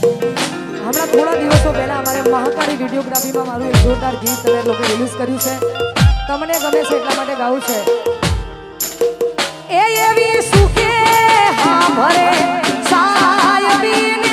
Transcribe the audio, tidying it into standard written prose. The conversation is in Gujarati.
હમણાં થોડા દિવસો પહેલા અમારે મહાકાળી વિડીયોગ્રાફીમાં મારું એક જોરદાર ગીત તમે લોકો રિલીઝ કર્યું છે. તમને ગમે છે એટલા માટે ગાવું છે. એ એવી સુખે હા ભરે સાયબીન